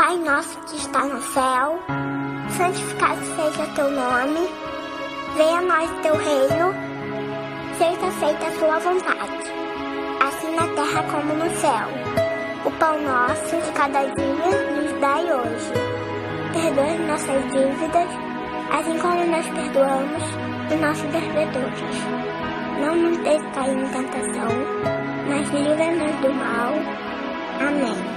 Pai nosso que está no céu, santificado seja teu nome, venha a nós teu reino, seja feita a sua vontade, assim na terra como no céu. O pão nosso de cada dia nos dai hoje. Perdoa as nossas dívidas, assim como nós perdoamos os nossos devedores. Não nos deixe cair em tentação, mas livra-nos do mal. Amém.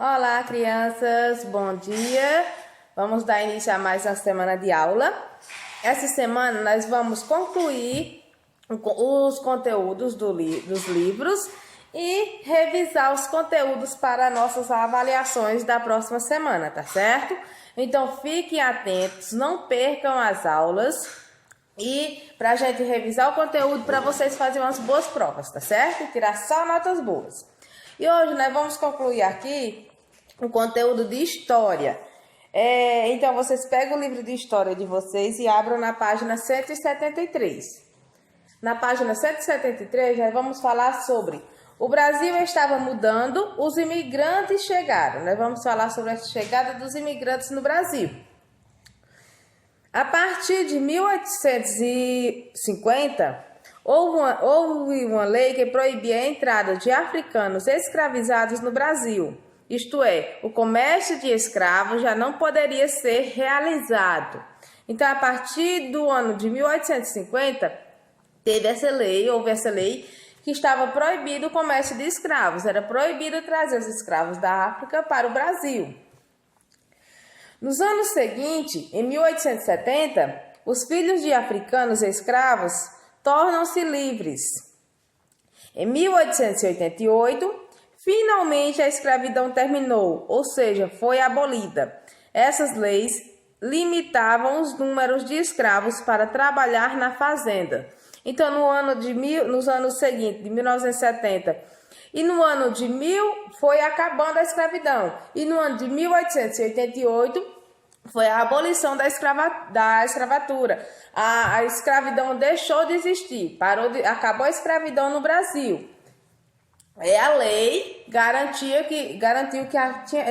Olá, crianças, bom dia. Vamos dar início a mais uma semana de aula. Essa semana nós vamos concluir os conteúdos dos livros e revisar os conteúdos para nossas avaliações da próxima semana, tá certo? Então fiquem atentos, não percam as aulas e para a gente revisar o conteúdo para vocês fazerem umas boas provas, tá certo? E tirar só notas boas. E hoje nós vamos concluir aqui o conteúdo de história. Então, vocês pegam o livro de história de vocês e abram na página 173. Na página 173, nós vamos falar sobre o Brasil estava mudando, os imigrantes chegaram. Nós vamos falar sobre a chegada dos imigrantes no Brasil. A partir de 1850, houve uma lei que proibia a entrada de africanos escravizados no Brasil. Isto é, o comércio de escravos já não poderia ser realizado. Então, a partir do ano de 1850, houve essa lei que estava proibido o comércio de escravos. Era proibido trazer os escravos da África para o Brasil. Nos anos seguintes, em 1870, os filhos de africanos escravos tornam-se livres. Em 1888, finalmente a escravidão terminou, ou seja, foi abolida. Essas leis limitavam os números de escravos para trabalhar na fazenda. Então, nos anos seguintes, de 1970, e no ano de 1000 foi acabando a escravidão. E no ano de 1888 foi a abolição da escravatura. A escravidão deixou de existir, acabou a escravidão no Brasil. A lei garantiu que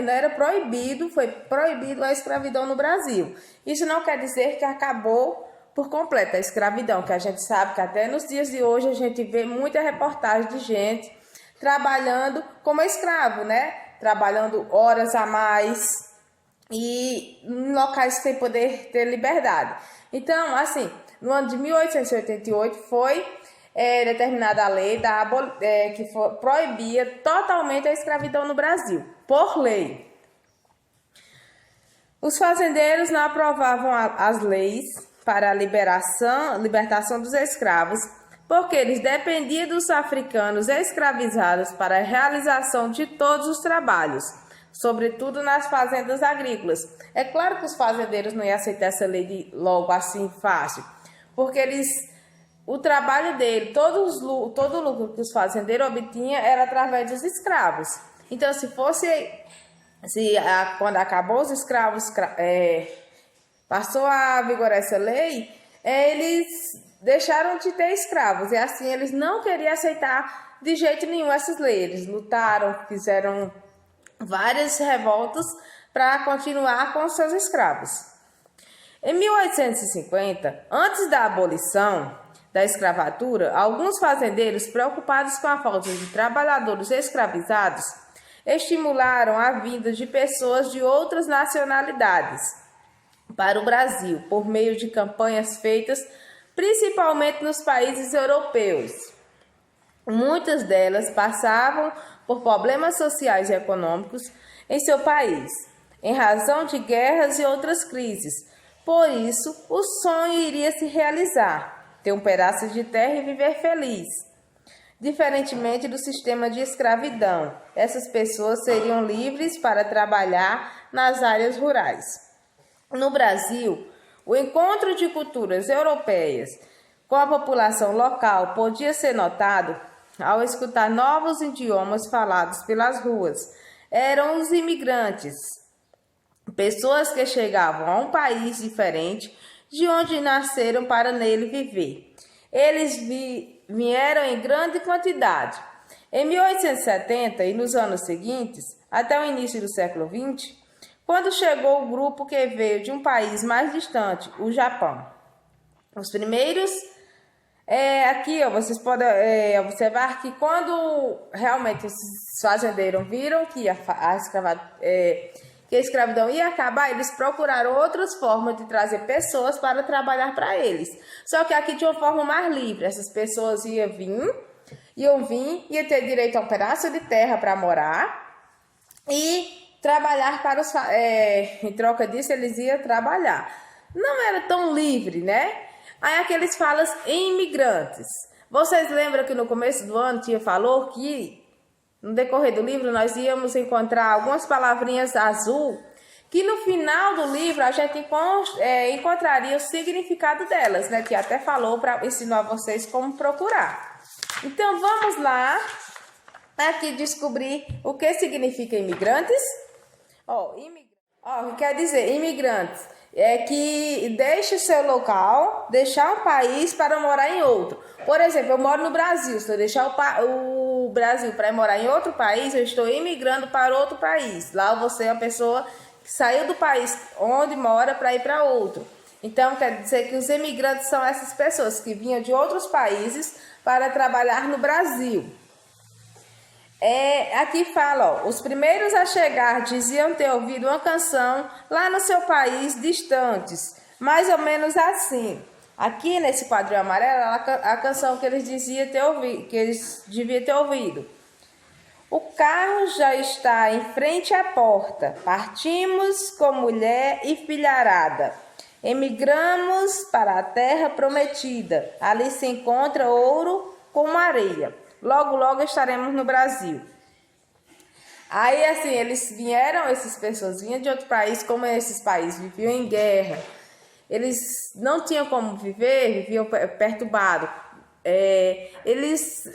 não era proibido, foi proibido a escravidão no Brasil. Isso não quer dizer que acabou por completo a escravidão, que a gente sabe que até nos dias de hoje a gente vê muita reportagem de gente trabalhando como escravo, né? Trabalhando horas a mais e em locais sem poder ter liberdade. Então, assim, no ano de 1888 foi determinada a lei que proibia totalmente a escravidão no Brasil, por lei. Os fazendeiros não aprovavam as leis para a libertação dos escravos, porque eles dependiam dos africanos escravizados para a realização de todos os trabalhos, sobretudo nas fazendas agrícolas. É claro que os fazendeiros não iam aceitar essa lei logo assim fácil, porque o trabalho dele, todo o lucro que os fazendeiros obtinham era através dos escravos. Então, quando acabou os escravos, passou a vigorar essa lei, eles deixaram de ter escravos. E assim, eles não queriam aceitar de jeito nenhum essas leis. Eles lutaram, fizeram várias revoltas para continuar com os seus escravos. Em 1850, antes da abolição da escravatura, alguns fazendeiros, preocupados com a falta de trabalhadores escravizados, estimularam a vinda de pessoas de outras nacionalidades para o Brasil, por meio de campanhas feitas principalmente nos países europeus. Muitas delas passavam por problemas sociais e econômicos em seu país, em razão de guerras e outras crises. Por isso, o sonho iria se realizar: ter um pedaço de terra e viver feliz. Diferentemente do sistema de escravidão, essas pessoas seriam livres para trabalhar nas áreas rurais. No Brasil, o encontro de culturas europeias com a população local podia ser notado ao escutar novos idiomas falados pelas ruas. Eram os imigrantes. pessoas que chegavam a um país diferente de onde nasceram para nele viver. Eles vieram em grande quantidade. Em 1870 e nos anos seguintes, até o início do século XX, quando chegou o grupo que veio de um país mais distante, o Japão. Os primeiros, aqui ó, vocês podem observar que quando realmente os fazendeiros viram que a escravidão ia acabar, eles procuraram outras formas de trazer pessoas para trabalhar para eles. Só que aqui de uma forma mais livre, essas pessoas iam ter direito a um pedaço de terra para morar e trabalhar para os... em troca disso, eles iam trabalhar. Não era tão livre, né? Aí aqui eles falam em imigrantes. Vocês lembram que no começo do ano falou que no decorrer do livro nós íamos encontrar algumas palavrinhas azul que no final do livro a gente encontraria o significado delas, né? Que até falou para ensinar vocês como procurar. Então vamos lá aqui descobrir o que significa imigrantes. Quer dizer imigrantes é que deixa o seu local, deixar um país para morar em outro. Por exemplo, eu moro no Brasil, se eu deixar o Brasil para morar em outro país, eu estou imigrando para outro país. Lá você é uma pessoa que saiu do país onde mora para ir para outro. Então, quer dizer que os imigrantes são essas pessoas que vinham de outros países para trabalhar no Brasil. Aqui fala, os primeiros a chegar diziam ter ouvido uma canção lá no seu país distantes, mais ou menos assim. Aqui nesse quadrinho amarelo, a canção que eles deviam ter ouvido. O carro já está em frente à porta, partimos com mulher e filharada. Emigramos para a terra prometida, ali se encontra ouro com areia. Logo, logo estaremos no Brasil. Aí, assim, essas pessoas vinham de outro país, como esses países viviam em guerra. Eles não tinham como viver, viviam perturbados. Eles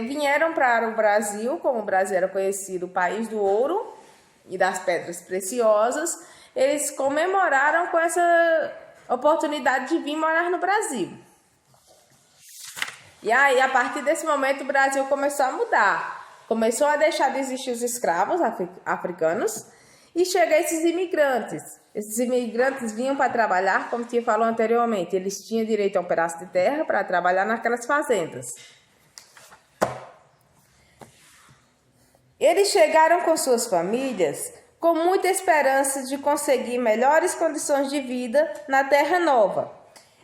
vieram para o Brasil, como o Brasil era conhecido, o país do ouro e das pedras preciosas. Eles comemoraram com essa oportunidade de vir morar no Brasil. E aí, a partir desse momento, o Brasil começou a mudar. Começou a deixar de existir os escravos africanos e chegam esses imigrantes. Esses imigrantes vinham para trabalhar, como tinha falado anteriormente. Eles tinham direito a um pedaço de terra para trabalhar naquelas fazendas. Eles chegaram com suas famílias com muita esperança de conseguir melhores condições de vida na terra nova.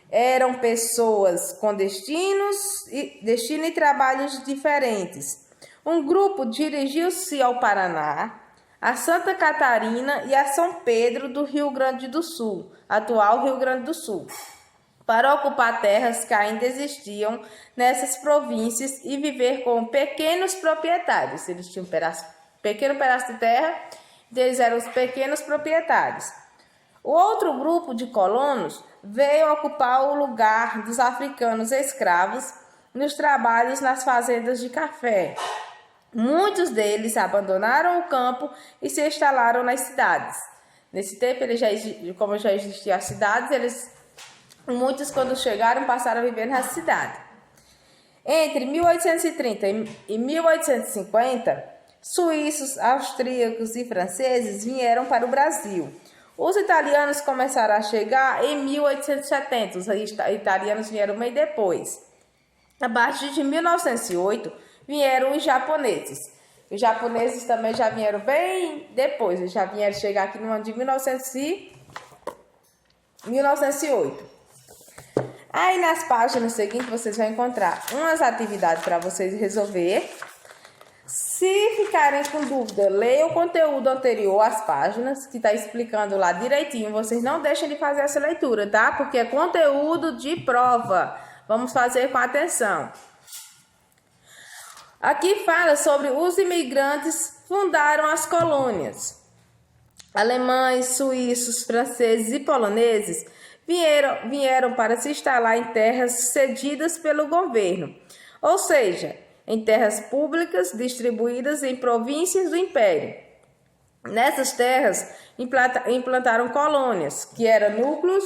Eram pessoas com destino e trabalhos diferentes. Um grupo dirigiu-se ao Paraná, a Santa Catarina e a São Pedro do Rio Grande do Sul, atual Rio Grande do Sul, para ocupar terras que ainda existiam nessas províncias e viver com pequenos proprietários. Eles tinham pequeno pedaço de terra, eles eram os pequenos proprietários. O outro grupo de colonos veio ocupar o lugar dos africanos escravos nos trabalhos nas fazendas de café. Muitos deles abandonaram o campo e se instalaram nas cidades. Nesse tempo, como já existiam as cidades, muitos, quando chegaram, passaram a viver na cidade. Entre 1830 e 1850, suíços, austríacos e franceses vieram para o Brasil. Os italianos começaram a chegar em 1870, os italianos vieram bem depois. A partir de 1908, vieram os japoneses. Os japoneses também já vieram bem depois, eles já vieram chegar aqui no ano de 1908. Aí nas páginas seguintes vocês vão encontrar umas atividades para vocês resolver. Se ficarem com dúvida, leia o conteúdo anterior às páginas, que está explicando lá direitinho. Vocês não deixem de fazer essa leitura, tá? Porque é conteúdo de prova. Vamos fazer com atenção. Aqui fala sobre os imigrantes fundaram as colônias. Alemães, suíços, franceses e poloneses vieram para se instalar em terras cedidas pelo governo, ou seja, em terras públicas distribuídas em províncias do Império. Nessas terras, implantaram colônias, que eram núcleos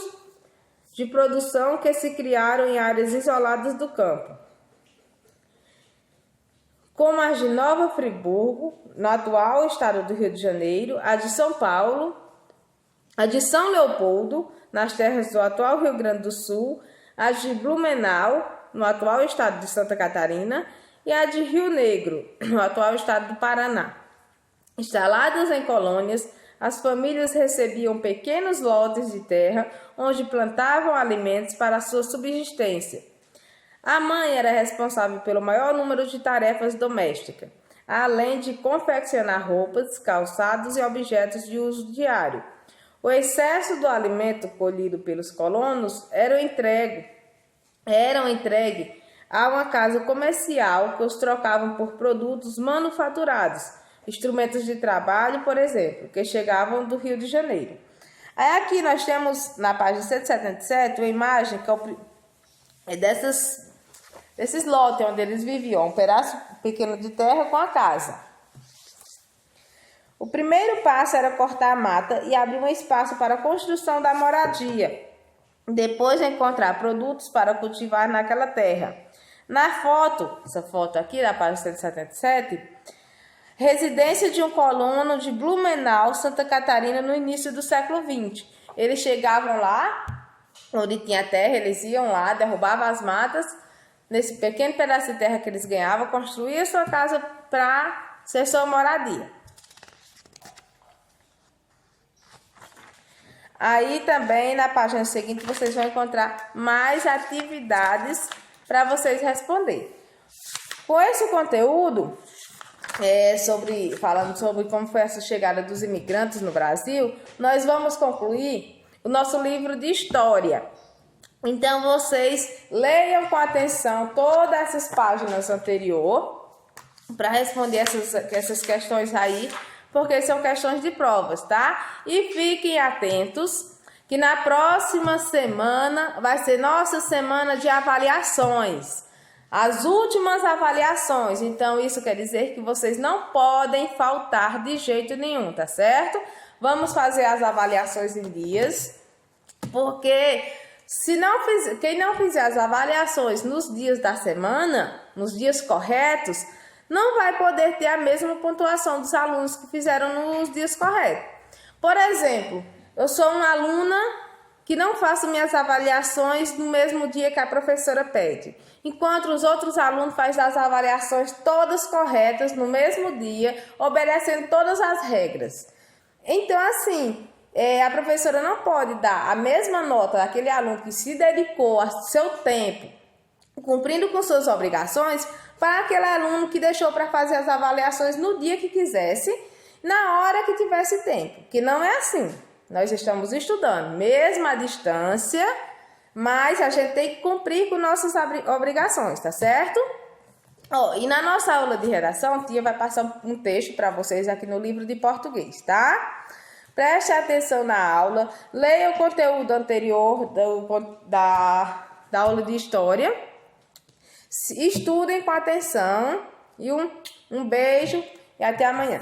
de produção que se criaram em áreas isoladas do campo, como a de Nova Friburgo, no atual estado do Rio de Janeiro, a de São Paulo, a de São Leopoldo, nas terras do atual Rio Grande do Sul, a de Blumenau, no atual estado de Santa Catarina, e a de Rio Negro, no atual estado do Paraná. Instaladas em colônias, as famílias recebiam pequenos lotes de terra onde plantavam alimentos para a sua subsistência. A mãe era responsável pelo maior número de tarefas domésticas, além de confeccionar roupas, calçados e objetos de uso diário. O excesso do alimento colhido pelos colonos eram entregue a uma casa comercial que os trocavam por produtos manufaturados, instrumentos de trabalho, por exemplo, que chegavam do Rio de Janeiro. Aí aqui nós temos na página 177 uma imagem que é desses lotes onde eles viviam, um pedaço pequeno de terra com a casa. O primeiro passo era cortar a mata e abrir um espaço para a construção da moradia. Depois encontrar produtos para cultivar naquela terra. Na foto, essa foto aqui da página 177, residência de um colono de Blumenau, Santa Catarina, no início do século XX. Eles chegavam lá, onde tinha terra, eles iam lá, derrubavam as matas, nesse pequeno pedaço de terra que eles ganhavam, construíam sua casa para ser sua moradia. Aí também na página seguinte vocês vão encontrar mais atividades para vocês responderem. Com esse conteúdo, falando sobre como foi essa chegada dos imigrantes no Brasil, nós vamos concluir o nosso livro de história. Então vocês leiam com atenção todas essas páginas anteriores para responder essas questões aí, porque são questões de provas, tá? E fiquem atentos que na próxima semana vai ser nossa semana de avaliações. As últimas avaliações. Então, isso quer dizer que vocês não podem faltar de jeito nenhum, tá certo? Vamos fazer as avaliações em dias, porque quem não fizer as avaliações nos dias da semana, nos dias corretos, não vai poder ter a mesma pontuação dos alunos que fizeram nos dias corretos. Por exemplo, eu sou uma aluna que não faço minhas avaliações no mesmo dia que a professora pede, enquanto os outros alunos fazem as avaliações todas corretas no mesmo dia, obedecendo todas as regras. Então, assim, a professora não pode dar a mesma nota daquele aluno que se dedicou ao seu tempo, cumprindo com suas obrigações, para aquele aluno que deixou para fazer as avaliações no dia que quisesse, na hora que tivesse tempo, que não é assim. Nós estamos estudando, mesmo à distância, mas a gente tem que cumprir com nossas obrigações, tá certo? E na nossa aula de redação, a tia vai passar um texto para vocês aqui no livro de português, tá? Preste atenção na aula, leia o conteúdo anterior da aula de história, estudem com atenção e um beijo e até amanhã.